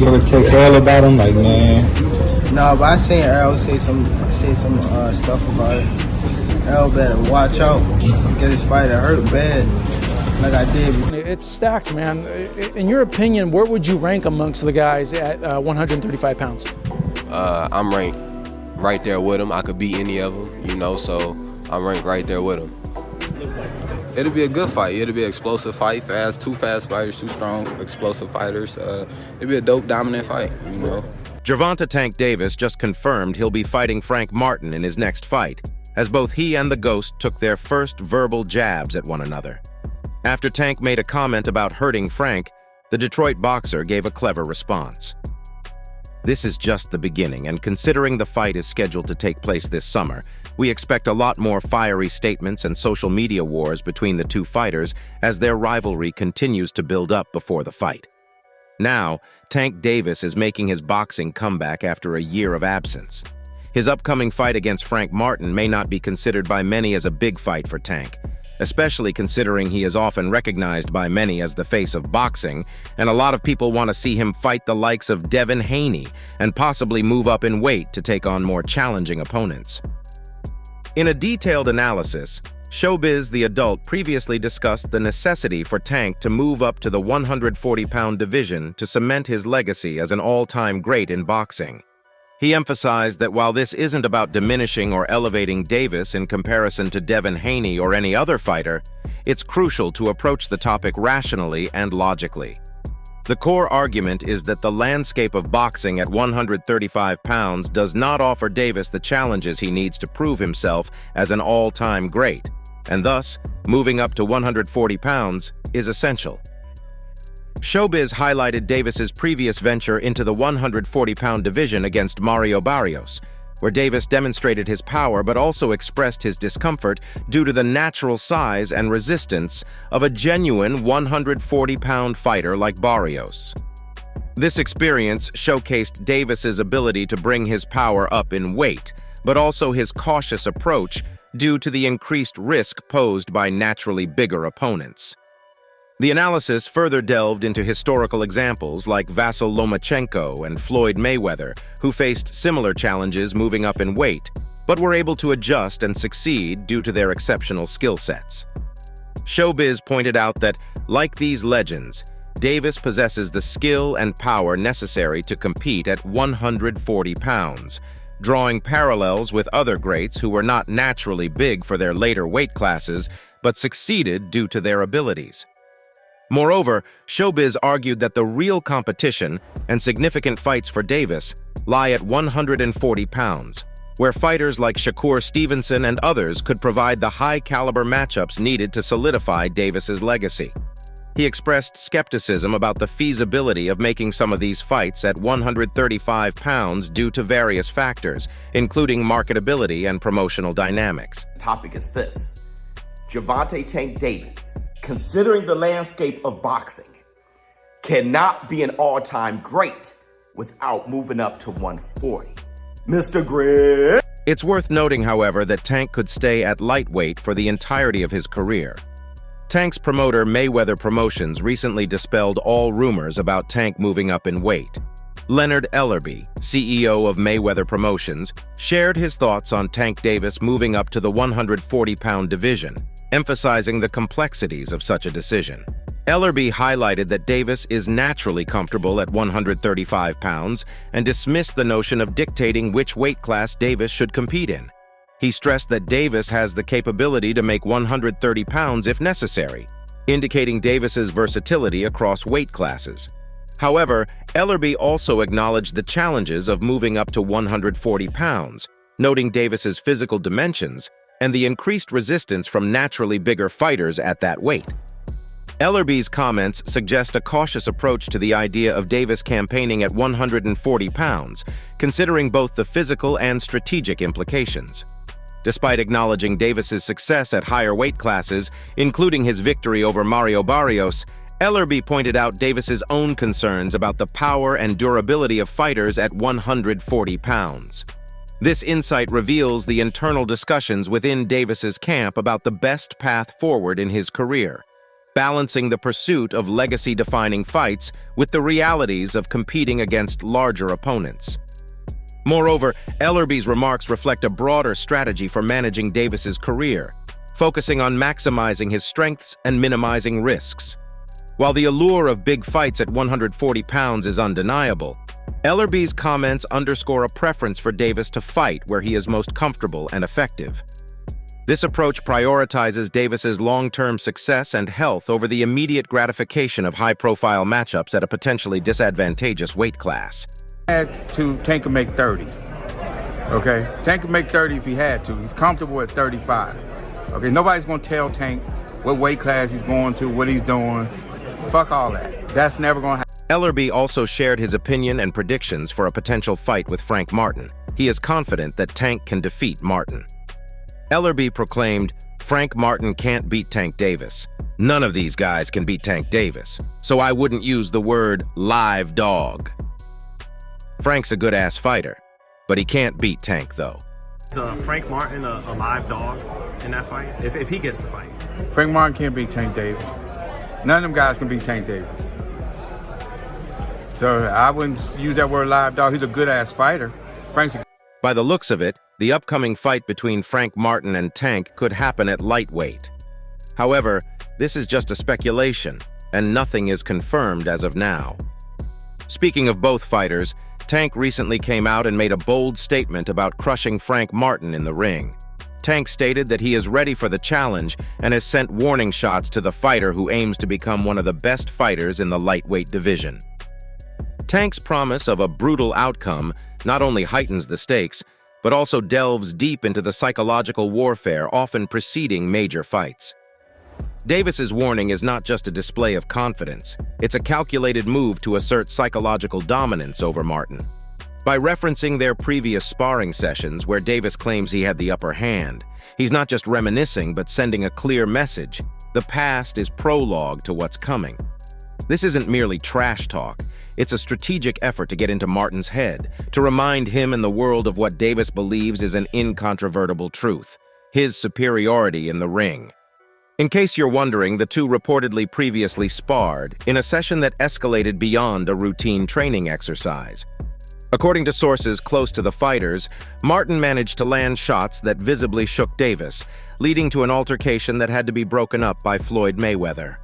You ever text Earl about him? Like, man. No, but I seen Earl say some stuff about it. Earl better watch out. Get his fighter hurt bad, like I did. It's stacked, man. In your opinion, where would you rank amongst the guys at 135 pounds? I'm ranked right there with him. I could beat any of them, you know, so I'm ranked right there with him. It'll be a good fight. It'll be an explosive fight. Two fast fighters, two strong, explosive fighters. It'll be a dope, dominant fight, you know. Gervonta Tank Davis just confirmed he'll be fighting Frank Martin in his next fight, as both he and the Ghost took their first verbal jabs at one another. After Tank made a comment about hurting Frank, the Detroit boxer gave a clever response. This is just the beginning, and considering the fight is scheduled to take place this summer, we expect a lot more fiery statements and social media wars between the two fighters as their rivalry continues to build up before the fight. Now, Tank Davis is making his boxing comeback after a year of absence. His upcoming fight against Frank Martin may not be considered by many as a big fight for Tank, especially considering he is often recognized by many as the face of boxing, and a lot of people want to see him fight the likes of Devin Haney and possibly move up in weight to take on more challenging opponents. In a detailed analysis, Showbiz the Adult previously discussed the necessity for Tank to move up to the 140-pound division to cement his legacy as an all-time great in boxing. He emphasized that while this isn't about diminishing or elevating Davis in comparison to Devin Haney or any other fighter, it's crucial to approach the topic rationally and logically. The core argument is that the landscape of boxing at 135 pounds does not offer Davis the challenges he needs to prove himself as an all-time great, and thus, moving up to 140 pounds is essential. Showbiz highlighted Davis's previous venture into the 140-pound division against Mario Barrios, where Davis demonstrated his power but also expressed his discomfort due to the natural size and resistance of a genuine 140-pound fighter like Barrios. This experience showcased Davis's ability to bring his power up in weight, but also his cautious approach due to the increased risk posed by naturally bigger opponents. The analysis further delved into historical examples like Vasyl Lomachenko and Floyd Mayweather, who faced similar challenges moving up in weight, but were able to adjust and succeed due to their exceptional skill sets. Showbiz pointed out that, like these legends, Davis possesses the skill and power necessary to compete at 140 pounds, drawing parallels with other greats who were not naturally big for their later weight classes, but succeeded due to their abilities. Moreover, Showbiz argued that the real competition and significant fights for Davis lie at 140 pounds, where fighters like Shakur Stevenson and others could provide the high-caliber matchups needed to solidify Davis's legacy. He expressed skepticism about the feasibility of making some of these fights at 135 pounds due to various factors, including marketability and promotional dynamics. The topic is this: Gervonta Tank Davis, considering the landscape of boxing, cannot be an all-time great without moving up to 140. Mr. Grid. It's worth noting, however, that Tank could stay at lightweight for the entirety of his career. Tank's promoter, Mayweather Promotions, recently dispelled all rumors about Tank moving up in weight. Leonard Ellerbe, CEO of Mayweather Promotions, shared his thoughts on Tank Davis moving up to the 140-pound division, emphasizing the complexities of such a decision. Ellerbe highlighted that Davis is naturally comfortable at 135 pounds and dismissed the notion of dictating which weight class Davis should compete in. He stressed that Davis has the capability to make 130 pounds if necessary, indicating Davis's versatility across weight classes. However, Ellerbe also acknowledged the challenges of moving up to 140 pounds, noting Davis's physical dimensions and the increased resistance from naturally bigger fighters at that weight. Ellerbe's comments suggest a cautious approach to the idea of Davis campaigning at 140 pounds, considering both the physical and strategic implications. Despite acknowledging Davis's success at higher weight classes, including his victory over Mario Barrios, Ellerbe pointed out Davis's own concerns about the power and durability of fighters at 140 pounds. This insight reveals the internal discussions within Davis's camp about the best path forward in his career. balancing the pursuit of legacy-defining fights with the realities of competing against larger opponents. Moreover, Ellerby's remarks reflect a broader strategy for managing Davis's career, focusing on maximizing his strengths and minimizing risks. While the allure of big fights at 140 pounds is undeniable, Ellerby's comments underscore a preference for Davis to fight where he is most comfortable and effective. This approach prioritizes Davis's long-term success and health over the immediate gratification of high-profile matchups at a potentially disadvantageous weight class. Tank could make 30. Okay? Tank could make 30 if he had to. He's comfortable at 35. Okay? Nobody's going to tell Tank what weight class he's going to, what he's doing. Fuck all that. That's never going to happen. Ellerby also shared his opinion and predictions for a potential fight with Frank Martin. He is confident that Tank can defeat Martin. Ellerby proclaimed, "Frank Martin can't beat Tank Davis. None of these guys can beat Tank Davis, so I wouldn't use the word live dog." Frank's a good-ass fighter, but he can't beat Tank, though. Is Frank Martin a live dog in that fight, if he gets the fight? Frank Martin can't beat Tank Davis. None of them guys can beat Tank Davis. So I wouldn't use that word live dog. He's a good-ass fighter. By the looks of it, the upcoming fight between Frank Martin and Tank could happen at lightweight. However, this is just a speculation, and nothing is confirmed as of now. Speaking of both fighters, Tank recently came out and made a bold statement about crushing Frank Martin in the ring. Tank stated that he is ready for the challenge and has sent warning shots to the fighter who aims to become one of the best fighters in the lightweight division. Tank's promise of a brutal outcome not only heightens the stakes, but also delves deep into the psychological warfare often preceding major fights. Davis's warning is not just a display of confidence, it's a calculated move to assert psychological dominance over Martin. By referencing their previous sparring sessions where Davis claims he had the upper hand, he's not just reminiscing but sending a clear message. The past is prologue to what's coming. This isn't merely trash talk. It's a strategic effort to get into Martin's head, to remind him and the world of what Davis believes is an incontrovertible truth, his superiority in the ring. In case you're wondering, the two reportedly previously sparred in a session that escalated beyond a routine training exercise. According to sources close to the fighters, Martin managed to land shots that visibly shook Davis, leading to an altercation that had to be broken up by Floyd Mayweather.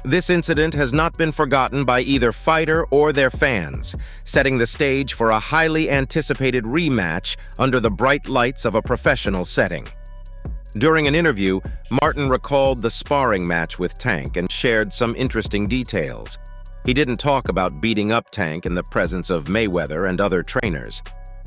This incident has not been forgotten by either fighter or their fans, setting the stage for a highly anticipated rematch under the bright lights of a professional setting. During an interview, Martin recalled the sparring match with Tank and shared some interesting details. He didn't talk about beating up Tank in the presence of Mayweather and other trainers.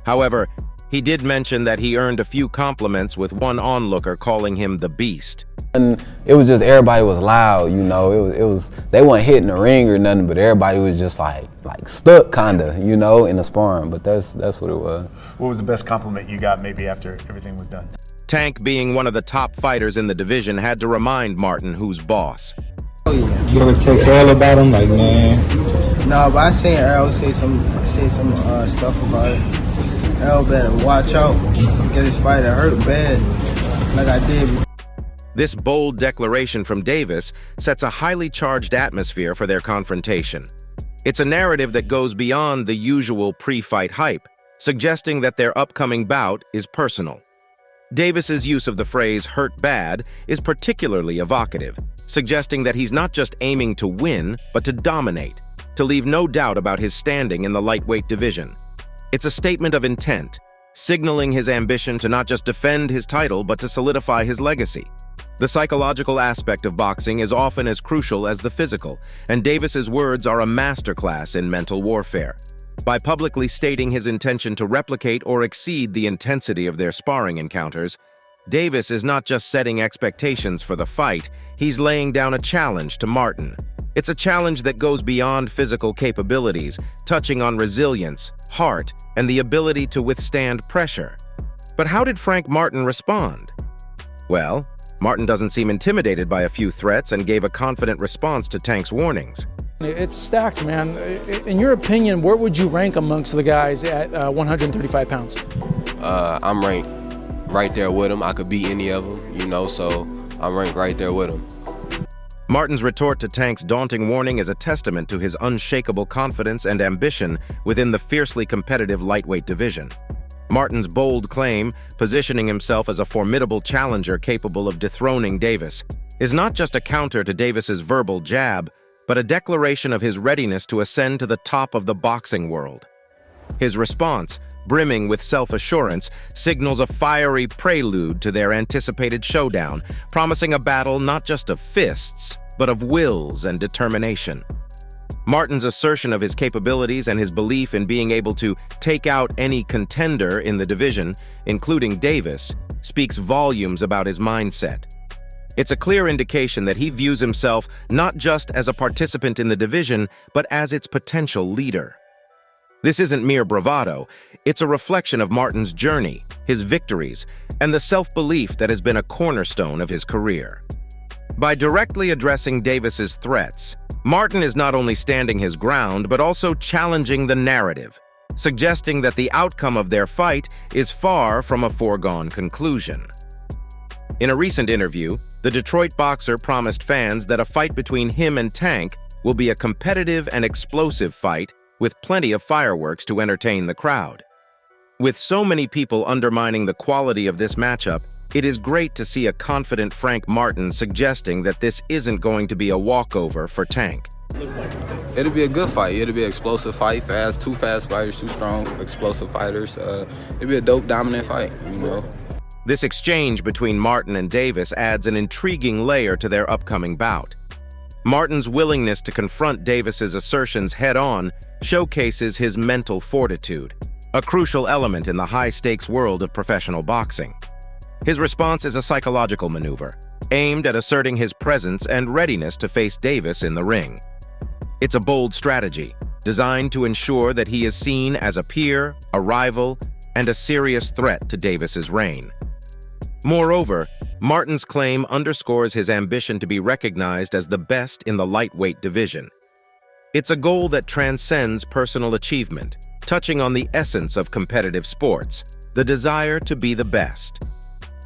However, he did mention that he earned a few compliments, with one onlooker calling him the Beast. And it was just, everybody was loud, you know. It was they weren't hitting the ring or nothing, but everybody was just like stuck kinda, you know, in the sparring. But that's what it was. What was the best compliment you got maybe after everything was done? Tank, being one of the top fighters in the division, had to remind Martin who's boss. Oh yeah. You ever text Earl about him? Like, man. No, but I seen Earl say some stuff about it. Earl better watch out. Get his fighter hurt bad, like I did. This bold declaration from Davis sets a highly charged atmosphere for their confrontation. It's a narrative that goes beyond the usual pre-fight hype, suggesting that their upcoming bout is personal. Davis's use of the phrase "hurt bad" is particularly evocative, suggesting that he's not just aiming to win, but to dominate, to leave no doubt about his standing in the lightweight division. It's a statement of intent, signaling his ambition to not just defend his title, but to solidify his legacy. The psychological aspect of boxing is often as crucial as the physical, and Davis's words are a masterclass in mental warfare. By publicly stating his intention to replicate or exceed the intensity of their sparring encounters, Davis is not just setting expectations for the fight, he's laying down a challenge to Martin. It's a challenge that goes beyond physical capabilities, touching on resilience, heart, and the ability to withstand pressure. But how did Frank Martin respond? Well, Martin doesn't seem intimidated by a few threats and gave a confident response to Tank's warnings. It's stacked, man. In your opinion, where would you rank amongst the guys at 135 pounds? I'm ranked right there with him. I could beat any of them, you know, so I'm ranked right there with him. Martin's retort to Tank's daunting warning is a testament to his unshakable confidence and ambition within the fiercely competitive lightweight division. Martin's bold claim, positioning himself as a formidable challenger capable of dethroning Davis, is not just a counter to Davis's verbal jab, but a declaration of his readiness to ascend to the top of the boxing world. His response, brimming with self-assurance, signals a fiery prelude to their anticipated showdown, promising a battle not just of fists, but of wills and determination. Martin's assertion of his capabilities and his belief in being able to take out any contender in the division, including Davis, speaks volumes about his mindset. It's a clear indication that he views himself not just as a participant in the division, but as its potential leader. This isn't mere bravado, it's a reflection of Martin's journey, his victories, and the self-belief that has been a cornerstone of his career. By directly addressing Davis's threats, Martin is not only standing his ground, but also challenging the narrative, suggesting that the outcome of their fight is far from a foregone conclusion. In a recent interview, the Detroit boxer promised fans that a fight between him and Tank will be a competitive and explosive fight with plenty of fireworks to entertain the crowd. With so many people undermining the quality of this matchup, it is great to see a confident Frank Martin suggesting that this isn't going to be a walkover for Tank. It'll be a good fight. It'll be an explosive fight, two fast fighters, two strong, explosive fighters. It'll be a dope, dominant fight, you know. This exchange between Martin and Davis adds an intriguing layer to their upcoming bout. Martin's willingness to confront Davis's assertions head-on showcases his mental fortitude, a crucial element in the high-stakes world of professional boxing. His response is a psychological maneuver, aimed at asserting his presence and readiness to face Davis in the ring. It's a bold strategy, designed to ensure that he is seen as a peer, a rival, and a serious threat to Davis's reign. Moreover, Martin's claim underscores his ambition to be recognized as the best in the lightweight division. It's a goal that transcends personal achievement, touching on the essence of competitive sports, the desire to be the best.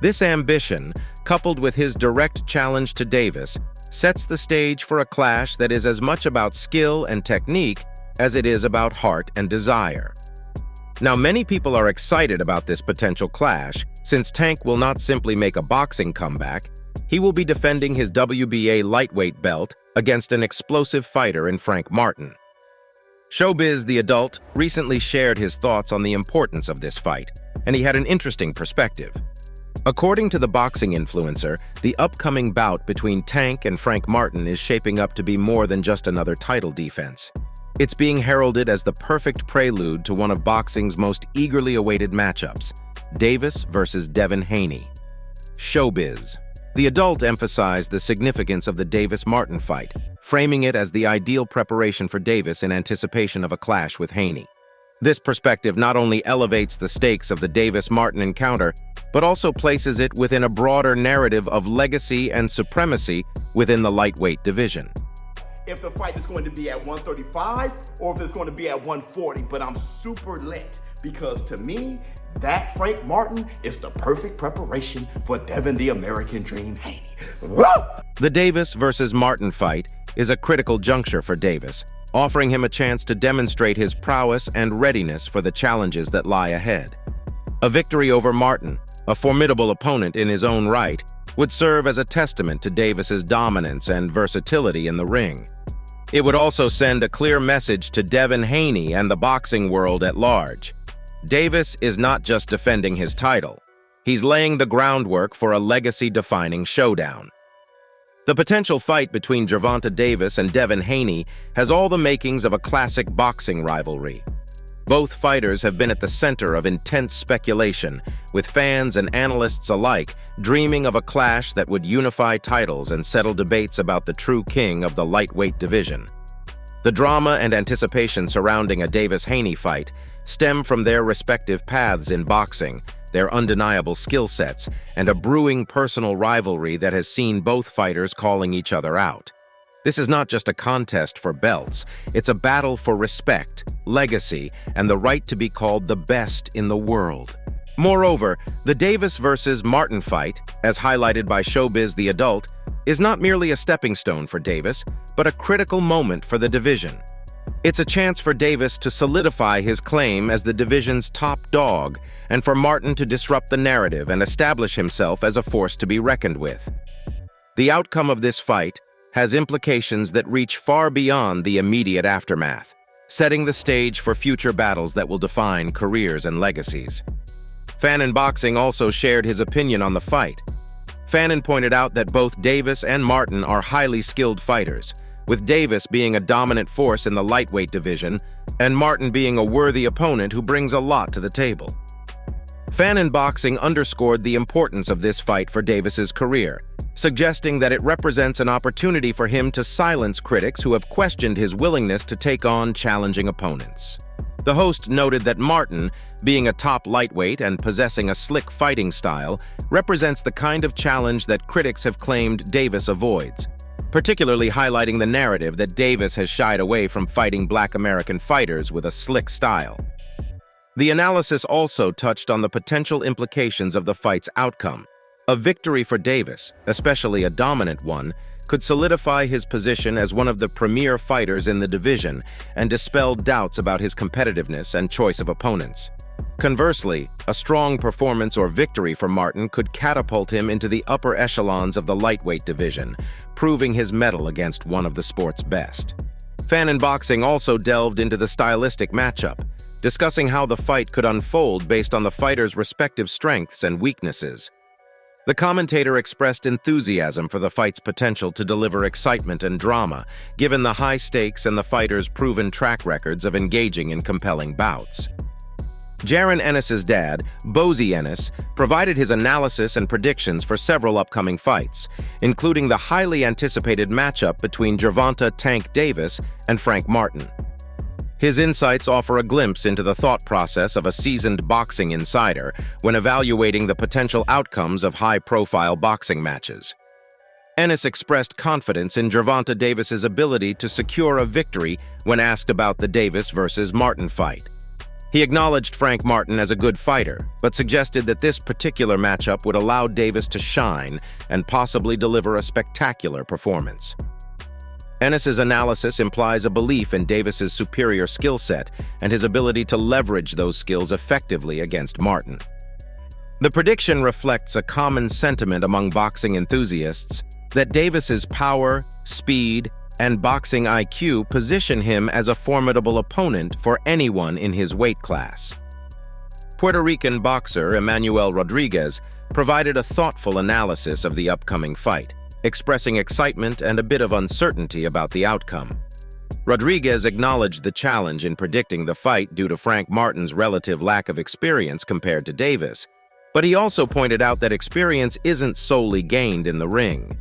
This ambition, coupled with his direct challenge to Davis, sets the stage for a clash that is as much about skill and technique as it is about heart and desire. Now, many people are excited about this potential clash, since Tank will not simply make a boxing comeback, he will be defending his WBA lightweight belt against an explosive fighter in Frank Martin. Showbiz the Adult recently shared his thoughts on the importance of this fight, and he had an interesting perspective. According to the boxing influencer, the upcoming bout between Tank and Frank Martin is shaping up to be more than just another title defense. It's being heralded as the perfect prelude to one of boxing's most eagerly awaited matchups, Davis versus Devin Haney. Showbiz the Adult emphasized the significance of the Davis-Martin fight, framing it as the ideal preparation for Davis in anticipation of a clash with Haney. This perspective not only elevates the stakes of the Davis-Martin encounter, but also places it within a broader narrative of legacy and supremacy within the lightweight division. If the fight is going to be at 135 or if it's going to be at 140, but I'm super lit because to me, that Frank Martin is the perfect preparation for Devin the American Dream Haney. The Davis versus Martin fight is a critical juncture for Davis, offering him a chance to demonstrate his prowess and readiness for the challenges that lie ahead. A victory over Martin, a formidable opponent in his own right, would serve as a testament to Davis's dominance and versatility in the ring. It would also send a clear message to Devin Haney and the boxing world at large. Davis is not just defending his title, he's laying the groundwork for a legacy-defining showdown. The potential fight between Gervonta Davis and Devin Haney has all the makings of a classic boxing rivalry. Both fighters have been at the center of intense speculation, with fans and analysts alike dreaming of a clash that would unify titles and settle debates about the true king of the lightweight division. The drama and anticipation surrounding a Davis-Haney fight stem from their respective paths in boxing, their undeniable skill sets, and a brewing personal rivalry that has seen both fighters calling each other out. This is not just a contest for belts, it's a battle for respect, legacy, and the right to be called the best in the world. Moreover, the Davis versus Martin fight, as highlighted by Showbiz the Adult, is not merely a stepping stone for Davis, but a critical moment for the division. It's a chance for Davis to solidify his claim as the division's top dog, and for Martin to disrupt the narrative and establish himself as a force to be reckoned with. The outcome of this fight has implications that reach far beyond the immediate aftermath, setting the stage for future battles that will define careers and legacies. Fannin Boxing also shared his opinion on the fight. Fannin pointed out that both Davis and Martin are highly skilled fighters, with Davis being a dominant force in the lightweight division and Martin being a worthy opponent who brings a lot to the table. Fannin Boxing underscored the importance of this fight for Davis's career, suggesting that it represents an opportunity for him to silence critics who have questioned his willingness to take on challenging opponents. The host noted that Martin, being a top lightweight and possessing a slick fighting style, represents the kind of challenge that critics have claimed Davis avoids, particularly highlighting the narrative that Davis has shied away from fighting Black American fighters with a slick style. The analysis also touched on the potential implications of the fight's outcome. A victory for Davis, especially a dominant one, could solidify his position as one of the premier fighters in the division and dispel doubts about his competitiveness and choice of opponents. Conversely, a strong performance or victory for Martin could catapult him into the upper echelons of the lightweight division, proving his mettle against one of the sport's best. Fannin Boxing also delved into the stylistic matchup, discussing how the fight could unfold based on the fighters' respective strengths and weaknesses. The commentator expressed enthusiasm for the fight's potential to deliver excitement and drama, given the high stakes and the fighters' proven track records of engaging in compelling bouts. Jaron Ennis's dad, Bozy Ennis, provided his analysis and predictions for several upcoming fights, including the highly anticipated matchup between Gervonta "Tank" Davis and Frank Martin. His insights offer a glimpse into the thought process of a seasoned boxing insider when evaluating the potential outcomes of high-profile boxing matches. Ennis expressed confidence in Gervonta Davis's ability to secure a victory when asked about the Davis versus Martin fight. He acknowledged Frank Martin as a good fighter, but suggested that this particular matchup would allow Davis to shine and possibly deliver a spectacular performance. Ennis's analysis implies a belief in Davis's superior skill set and his ability to leverage those skills effectively against Martin. The prediction reflects a common sentiment among boxing enthusiasts that Davis's power, speed, and boxing IQ position him as a formidable opponent for anyone in his weight class. Puerto Rican boxer Emmanuel Rodriguez provided a thoughtful analysis of the upcoming fight, expressing excitement and a bit of uncertainty about the outcome. Rodriguez acknowledged the challenge in predicting the fight due to Frank Martin's relative lack of experience compared to Davis, but he also pointed out that experience isn't solely gained in the ring.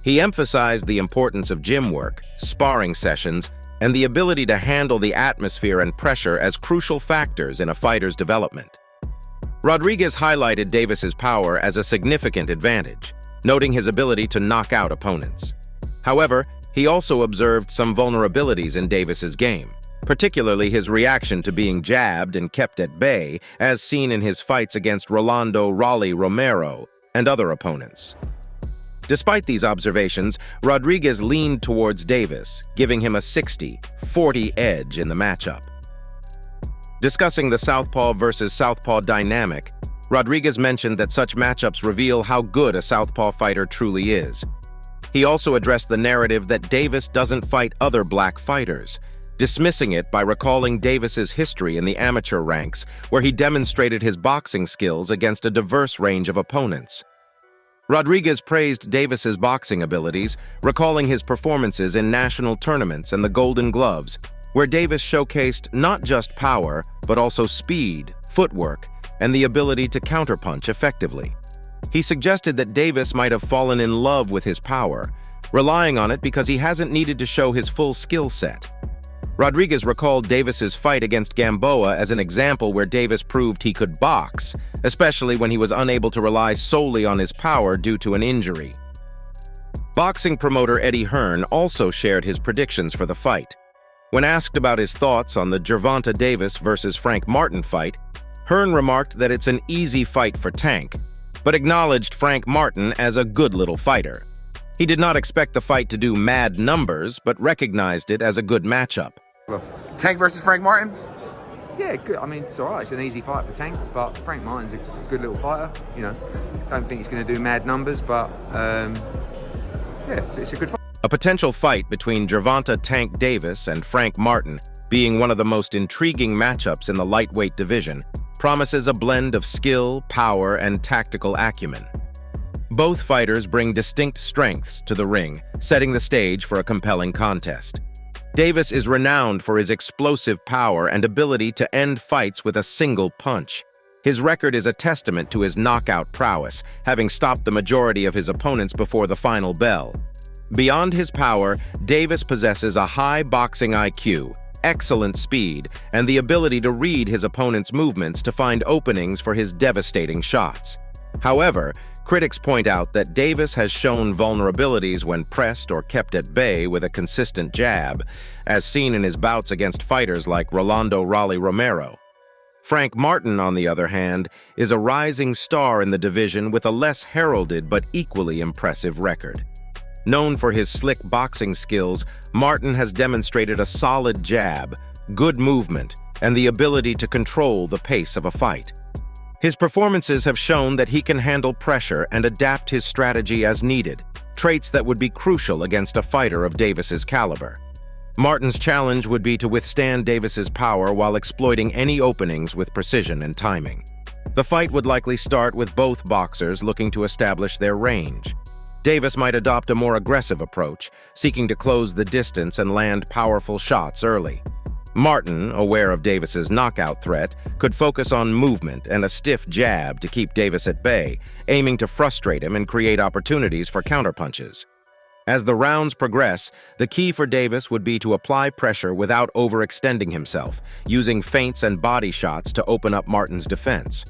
He emphasized the importance of gym work, sparring sessions, and the ability to handle the atmosphere and pressure as crucial factors in a fighter's development. Rodriguez highlighted Davis's power as a significant advantage, noting his ability to knock out opponents. However, he also observed some vulnerabilities in Davis's game, particularly his reaction to being jabbed and kept at bay, as seen in his fights against Rolando "Raleigh" Romero and other opponents. Despite these observations, Rodriguez leaned towards Davis, giving him a 60-40 edge in the matchup. Discussing the southpaw versus southpaw dynamic, Rodriguez mentioned that such matchups reveal how good a southpaw fighter truly is. He also addressed the narrative that Davis doesn't fight other black fighters, dismissing it by recalling Davis's history in the amateur ranks, where he demonstrated his boxing skills against a diverse range of opponents. Rodriguez praised Davis's boxing abilities, recalling his performances in national tournaments and the Golden Gloves, where Davis showcased not just power, but also speed, footwork, and the ability to counterpunch effectively. He suggested that Davis might have fallen in love with his power, relying on it because he hasn't needed to show his full skill set. Rodriguez recalled Davis's fight against Gamboa as an example where Davis proved he could box, especially when he was unable to rely solely on his power due to an injury. Boxing promoter Eddie Hearn also shared his predictions for the fight. When asked about his thoughts on the Gervonta Davis versus Frank Martin fight, Hearn remarked that it's an easy fight for Tank, but acknowledged Frank Martin as a good little fighter. He did not expect the fight to do mad numbers, but recognized it as a good matchup. Tank versus Frank Martin? Yeah, good. I mean, it's all right. It's an easy fight for Tank, but Frank Martin's a good little fighter. You know, don't think he's going to do mad numbers, but yeah, it's a good fight. A potential fight between Gervonta Tank Davis and Frank Martin, being one of the most intriguing matchups in the lightweight division, promises a blend of skill, power, and tactical acumen. Both fighters bring distinct strengths to the ring, setting the stage for a compelling contest. Davis is renowned for his explosive power and ability to end fights with a single punch. His record is a testament to his knockout prowess, having stopped the majority of his opponents before the final bell. Beyond his power, Davis possesses a high boxing IQ, excellent speed, and the ability to read his opponent's movements to find openings for his devastating shots. However, critics point out that Davis has shown vulnerabilities when pressed or kept at bay with a consistent jab, as seen in his bouts against fighters like Rolando Raleigh Romero. Frank Martin, on the other hand, is a rising star in the division with a less heralded but equally impressive record. Known for his slick boxing skills, Martin has demonstrated a solid jab, good movement, and the ability to control the pace of a fight. His performances have shown that he can handle pressure and adapt his strategy as needed, traits that would be crucial against a fighter of Davis's caliber. Martin's challenge would be to withstand Davis's power while exploiting any openings with precision and timing. The fight would likely start with both boxers looking to establish their range. Davis might adopt a more aggressive approach, seeking to close the distance and land powerful shots early. Martin, aware of Davis's knockout threat, could focus on movement and a stiff jab to keep Davis at bay, aiming to frustrate him and create opportunities for counterpunches. As the rounds progress, the key for Davis would be to apply pressure without overextending himself, using feints and body shots to open up Martin's defense.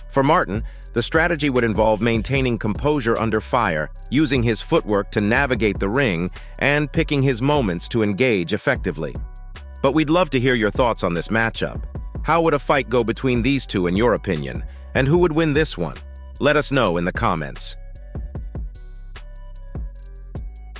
For Martin, the strategy would involve maintaining composure under fire, using his footwork to navigate the ring, and picking his moments to engage effectively. But we'd love to hear your thoughts on this matchup. How would a fight go between these two in your opinion? And who would win this one? Let us know in the comments.